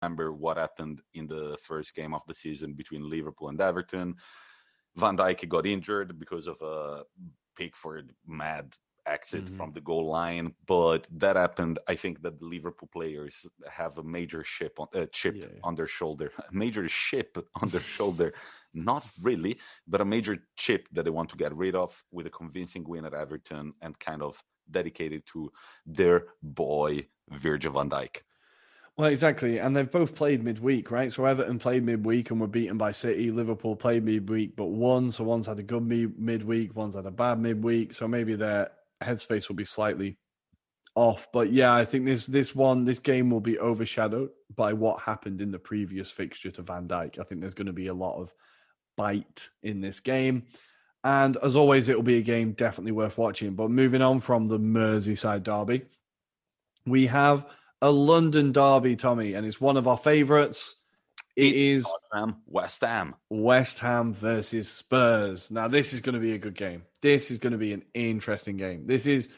remember what happened in the first game of the season between Liverpool and Everton. Van Dijk got injured because of a Pickford mad exit from the goal line, but that happened. I think that the Liverpool players have a major chip on their shoulder, a major ship on their shoulder, not really, but a major chip that they want to get rid of with a convincing win at Everton and kind of dedicated to their boy Virgil van Dijk. Well, exactly. And they've both played midweek, right? So Everton played midweek and were beaten by City. Liverpool played midweek but won. So one's had a good midweek, one's had a bad midweek. So maybe their headspace will be slightly off. But yeah, I think this game will be overshadowed by what happened in the previous fixture to Van Dijk. I think there's going to be a lot of bite in this game. And as always, it will be a game definitely worth watching. But moving on from the Merseyside Derby, we have a London derby, Tommy, and it's one of our favourites. It is West Ham. West Ham versus Spurs. Now, this is going to be a good game. This is going to be an interesting game. This is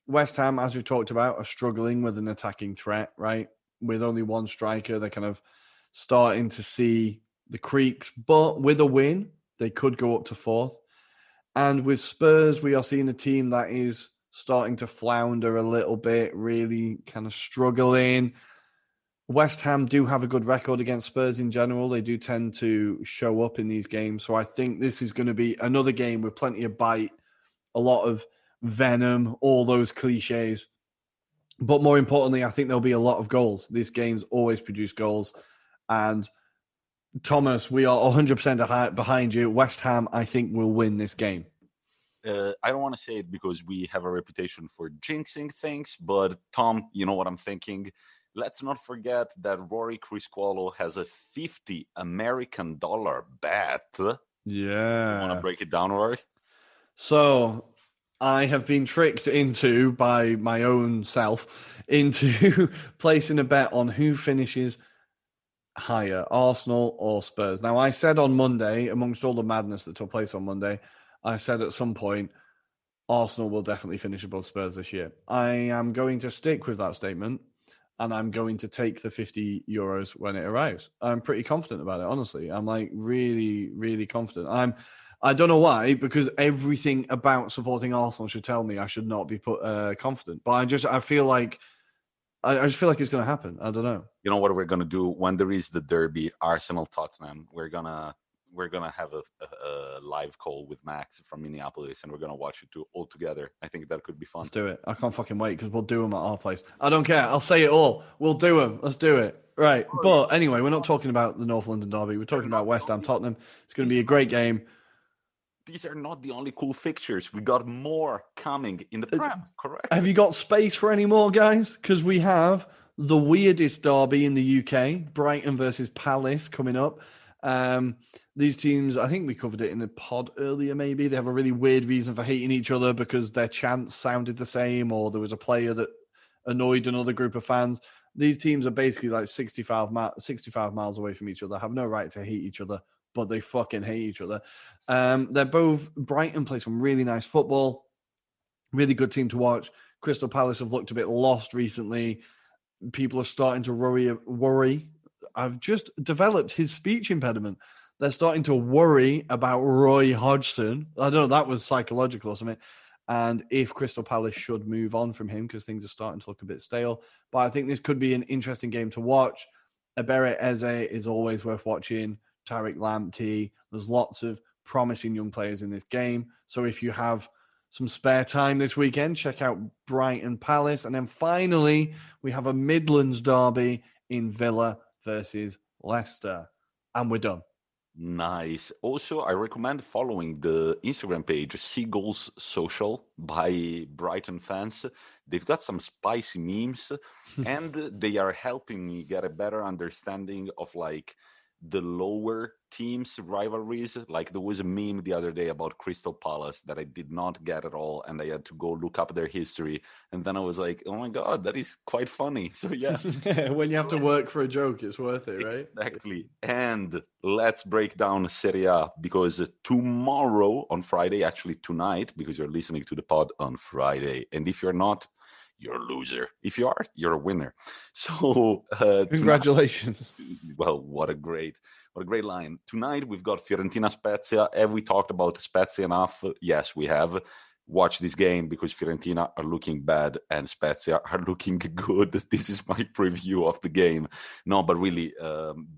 West Ham, as we've talked about, are struggling with an attacking threat, right? With only one striker, they're kind of starting to see the creaks. But with a win, they could go up to fourth. And with Spurs, we are seeing a team that is starting to flounder a little bit, really kind of struggling. West Ham do have a good record against Spurs in general. They do tend to show up in these games. So I think this is going to be another game with plenty of bite, a lot of venom, all those cliches. But more importantly, I think there'll be a lot of goals. These games always produce goals. And Thomas, we are 100% behind you. West Ham, I think, will win this game. I don't want to say it because we have a reputation for jinxing things, but Tom, you know what I'm thinking? Let's not forget that Rory Criscuolo has a $50 American bet. Yeah. You want to break it down, Rory? So I have been tricked into, by my own self, into placing a bet on who finishes higher, Arsenal or Spurs. Now, I said on Monday, amongst all the madness that took place on Monday, I said at some point, Arsenal will definitely finish above Spurs this year. I am going to stick with that statement, and I'm going to take the €50 when it arrives. I'm pretty confident about it, honestly. I'm like really, really confident. I don't know why, because everything about supporting Arsenal should tell me I should not be confident. But I just feel like it's going to happen. I don't know. You know what we're going to do when there is the derby, Arsenal-Tottenham? We're gonna have a live call with Max from Minneapolis, and we're gonna watch it all together. I think that could be fun. Let's do it. I can't fucking wait because we'll do them at our place. I don't care. I'll say it all. We'll do them. Let's do it. Right. But anyway, we're not talking about the North London derby. We're talking about West Ham Tottenham. It's going to be a great game. These are not the only cool fixtures. We got more coming in the Prem. Correct. Have you got space for any more, guys? Because we have the weirdest derby in the UK, Brighton versus Palace, coming up. These teams, I think we covered it in the pod earlier, maybe. They have a really weird reason for hating each other because their chants sounded the same, or there was a player that annoyed another group of fans. These teams are basically like 65 miles away from each other, have no right to hate each other, but they fucking hate each other. Brighton play some really nice football, really good team to watch. Crystal Palace have looked a bit lost recently. People are starting to worry. I've just developed his speech impediment. They're starting to worry about Roy Hodgson. I don't know, that was psychological or something. And if Crystal Palace should move on from him because things are starting to look a bit stale. But I think this could be an interesting game to watch. Ebere Eze is always worth watching. Tariq Lamptey. There's lots of promising young players in this game. So if you have some spare time this weekend, check out Brighton Palace. And then finally, we have a Midlands derby in Villa versus Leicester. And we're done. Nice. Also, I recommend following the Instagram page Seagulls Social by Brighton fans. They've got some spicy memes and they are helping me get a better understanding of like the lower teams' rivalries. Like there was a meme the other day about Crystal Palace that I did not get at all, and I had to go look up their history. And then I was like, oh my God, that is quite funny. So yeah. When you have to work for a joke, it's worth it, right? Exactly. And let's break down Serie A, because tomorrow on Friday, actually tonight, because you're listening to the pod on Friday. And if you're not, you're a loser. If you are, you're a winner. So congratulations. Well, what a great line. Tonight we've got Fiorentina Spezia. Have we talked about Spezia enough? Yes, we have. Watch this game because Fiorentina are looking bad and Spezia are looking good. This is my preview of the game. No, but really,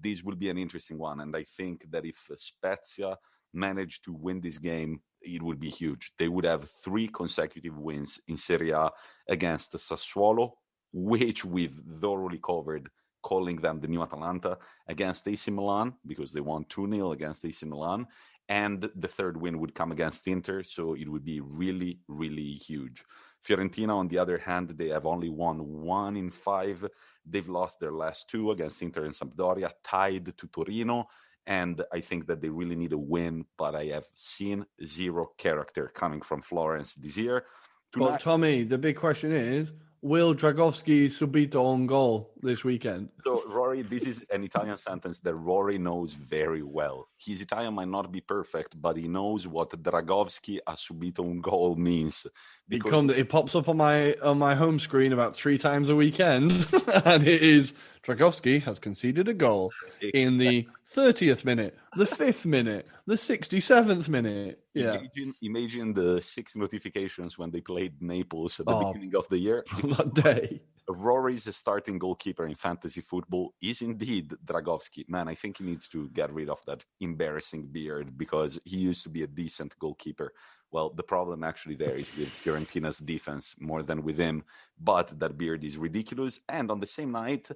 this will be an interesting one. And I think that if Spezia manage to win this game, it would be huge. They would have 3 consecutive wins in Serie A against Sassuolo, which we've thoroughly covered, calling them the new Atalanta, against AC Milan, because they won 2-0 against AC Milan. And the third win would come against Inter, so it would be really, really huge. Fiorentina, on the other hand, they have only won 1 in 5. They've lost their last 2 against Inter and Sampdoria, tied to Torino, and I think that they really need a win, but I have seen zero character coming from Florence this year. But Tommy, the big question is, will Dragowski subito on goal this weekend? So, Rory, this is an Italian sentence that Rory knows very well. His Italian might not be perfect, but he knows what Dragowski ha subito un goal means. It pops up on my home screen about 3 times a weekend, and it is Dragowski has conceded a goal in the 30th minute, the 5th minute, the 67th minute. Yeah. Imagine the 6 notifications when they played Naples at the beginning of the year. That day. Rory's starting goalkeeper in fantasy football is indeed Dragowski. Man, I think he needs to get rid of that embarrassing beard because he used to be a decent goalkeeper. Well, the problem actually there is with Fiorentina's defense more than with him, but that beard is ridiculous. And on the same night,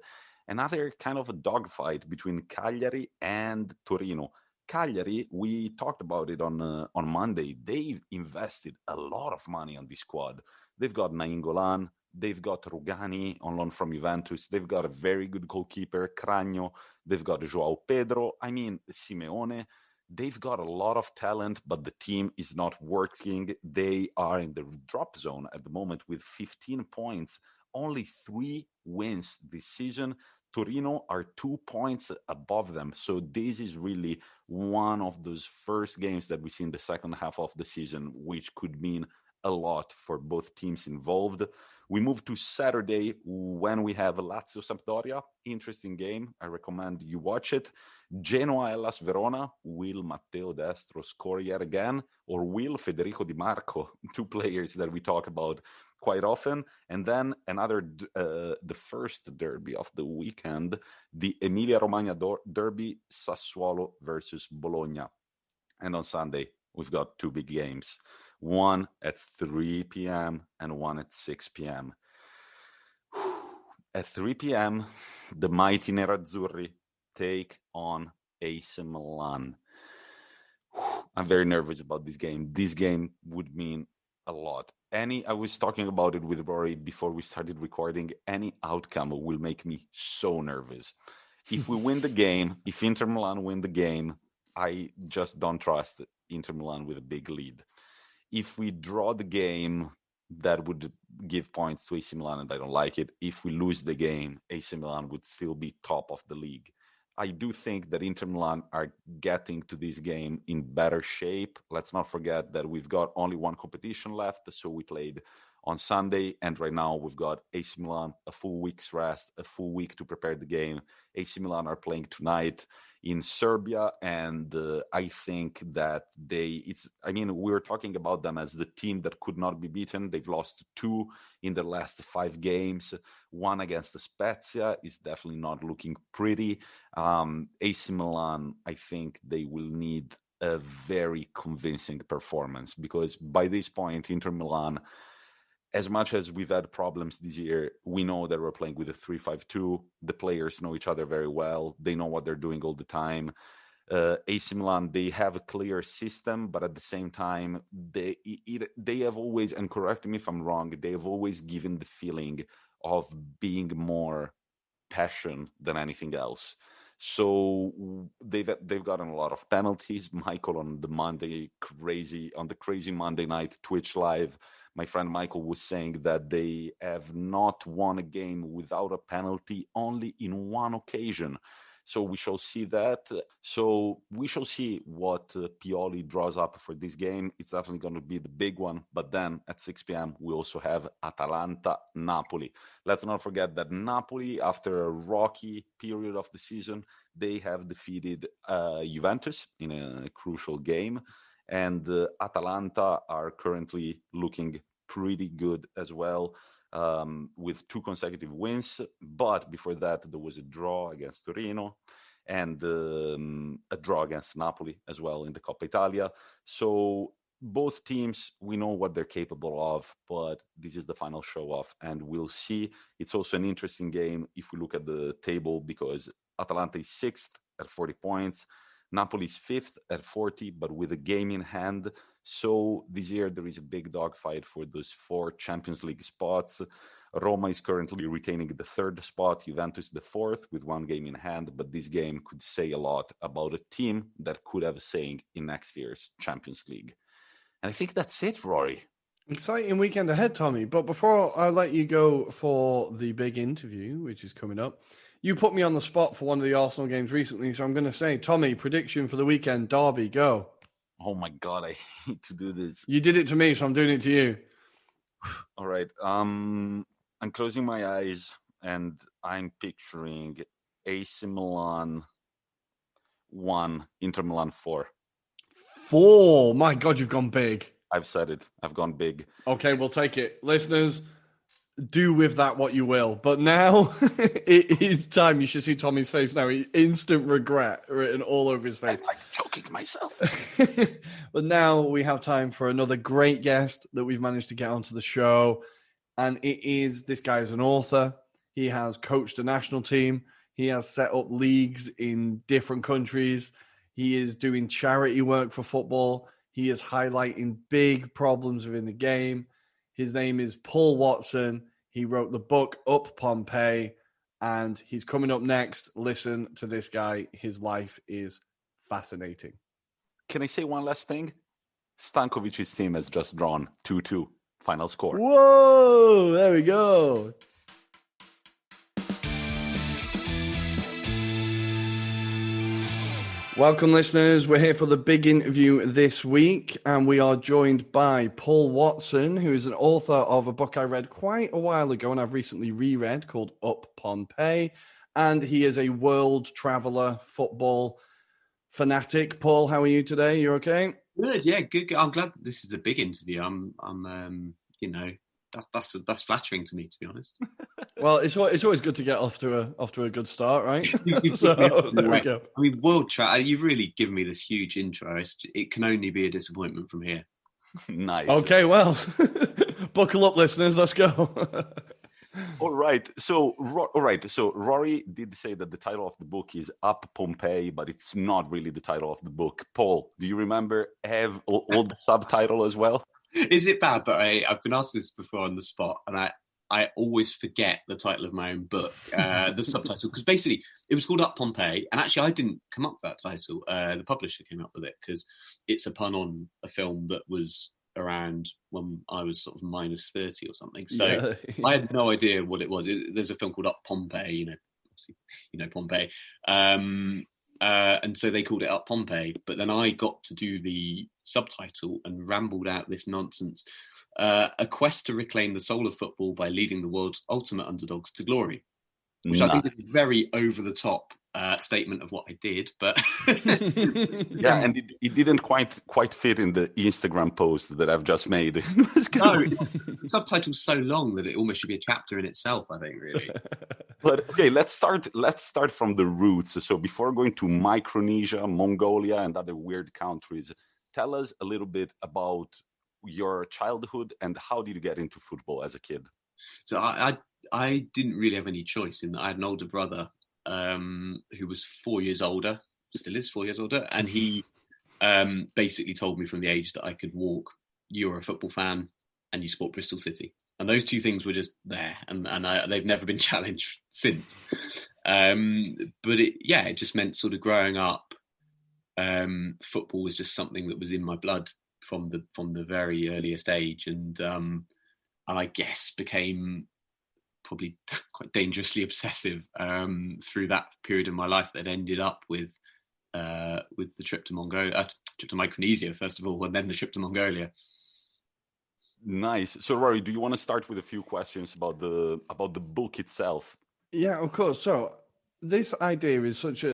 another kind of a dogfight between Cagliari and Torino. Cagliari, we talked about it on Monday. They've invested a lot of money on this squad. They've got Nainggolan, they've got Rugani on loan from Juventus, they've got a very good goalkeeper, Cragno, they've got Joao Pedro, Simeone. They've got a lot of talent, but the team is not working. They are in the drop zone at the moment with 15 points, only 3 wins this season. Torino are 2 points above them. So this is really one of those first games that we see in the second half of the season, which could mean a lot for both teams involved. We move to Saturday when we have Lazio Sampdoria. Interesting game. I recommend you watch it. Genoa Hellas Verona. Will Matteo Destro score yet again? Or will Federico Di Marco? 2 players that we talk about quite often. And then the first derby of the weekend, the Emilia-Romagna Derby, Sassuolo versus Bologna. And on Sunday, we've got 2 big games. One at 3 p.m. and one at 6 p.m. At 3 p.m., the mighty Nerazzurri take on AC Milan. I'm very nervous about this game. This game would mean a lot. I was talking about it with Rory before we started recording. Any outcome will make me so nervous. If we win the game, if Inter Milan win the game, I just don't trust Inter Milan with a big lead. If we draw the game, that would give points to AC Milan, and I don't like it. If we lose the game, AC Milan would still be top of the league. I do think that Inter Milan are getting to this game in better shape. Let's not forget that we've got only 1 competition left, so we played on Sunday, and right now we've got AC Milan, a full week's rest, a full week to prepare the game. AC Milan are playing tonight in Serbia, and I think that we were talking about them as the team that could not be beaten. They've lost 2 in the last 5 games. 1 against the Spezia is definitely not looking pretty. AC Milan, I think they will need a very convincing performance because by this point, Inter Milan, as much as we've had problems this year, we know that we're playing with a 3-5-2. The players know each other very well. They know what they're doing all the time. AC Milan, they have a clear system, but at the same time, they have always, and correct me if I'm wrong, they have always given the feeling of being more passion than anything else. So they've gotten a lot of penalties. Michael on the crazy Monday night Twitch live, my friend Michael was saying that they have not won a game without a penalty only in 1 occasion. So we shall see that. So we shall see what Pioli draws up for this game. It's definitely going to be the big one. But then at 6 p.m., we also have Atalanta-Napoli. Let's not forget that Napoli, after a rocky period of the season, they have defeated Juventus in a crucial game. And Atalanta are currently looking pretty good as well, with 2 consecutive wins. But before that, there was a draw against Torino and a draw against Napoli as well in the Coppa Italia. So both teams, we know what they're capable of, but this is the final show-off, and we'll see. It's also an interesting game if we look at the table, because Atalanta is 6th at 40 points. Napoli is 5th at 40, but with a game in hand. So this year there is a big dogfight for those 4 Champions League spots. Roma is currently retaining the 3rd spot, Juventus the 4th with 1 game in hand, but this game could say a lot about a team that could have a saying in next year's Champions League. And I think that's it, Rory. Exciting weekend ahead, Tommy. But before I let you go for the big interview, which is coming up, you put me on the spot for one of the Arsenal games recently, so I'm going to say, Tommy, prediction for the weekend, Derby, go. Oh my God, I hate to do this. You did it to me, so I'm doing it to you. All right. I'm closing my eyes and I'm picturing AC Milan 1, Inter Milan 4. 4? My God, you've gone big. I've said it. I've gone big. Okay, we'll take it. Listeners, do with that what you will. But now it is time. You should see Tommy's face now. Instant regret written all over his face. I'm like choking myself. But now we have time for another great guest that we've managed to get onto the show. And this guy is an author. He has coached a national team. He has set up leagues in different countries. He is doing charity work for football. He is highlighting big problems within the game. His name is Paul Watson. He wrote the book Up Pompeii, and he's coming up next. Listen to this guy. His life is fascinating. Can I say one last thing? Stankovic's team has just drawn 2-2. Final score. Whoa! There we go. Welcome, listeners. We're here for the big interview this week, and we are joined by Paul Watson, who is an author of a book I read quite a while ago and I've recently reread called Up Pompeii, and he is a world traveller, football fanatic. Paul, how are you today? You okay? Good, yeah, good. I'm glad this is a big interview. That's flattering to me, to be honest. Well, it's always good to get off to a good start, right? So there we go. I mean, world travel. You've really given me this huge intro. It can only be a disappointment from here. Nice. Okay, well, buckle up, listeners. Let's go. All right. So Rory did say that the title of the book is Up Pompeii, but it's not really the title of the book. Paul, do you remember have all the subtitle as well? Is it bad that I've been asked this before on the spot, and I always forget the title of my own book, the subtitle, because basically it was called Up Pompeii, and actually I didn't come up with that title. The publisher came up with it because it's a pun on a film that was around when I was sort of minus 30 or something. So yeah. I had no idea what it was. There's a film called Up Pompeii, Pompeii. And so they called it Up Pompeii. But then I got to do the subtitle and rambled out this nonsense. A quest to reclaim the soul of football by leading the world's ultimate underdogs to glory. Which I think is a very over-the-top statement of what I did. But yeah, and it didn't quite fit in the Instagram post that I've just made. The subtitle's so long that it almost should be a chapter in itself, I think, really. But okay, let's start from the roots. So before going to Micronesia, Mongolia, and other weird countries, tell us a little bit about your childhood and how did you get into football as a kid? So I didn't really have any choice in that I had an older brother who was 4 years older, still is 4 years older, and he basically told me from the age that I could walk, you're a football fan and you support Bristol City. And those two things were just there, and they've never been challenged since. But it just meant sort of growing up, football was just something that was in my blood from the very earliest age, and I guess became probably quite dangerously obsessive through that period of my life that ended up with the trip to Micronesia first of all, and then the trip to Mongolia. Nice. So, Rory, do you want to start with a few questions about the book itself? Yeah, of course. So this idea is such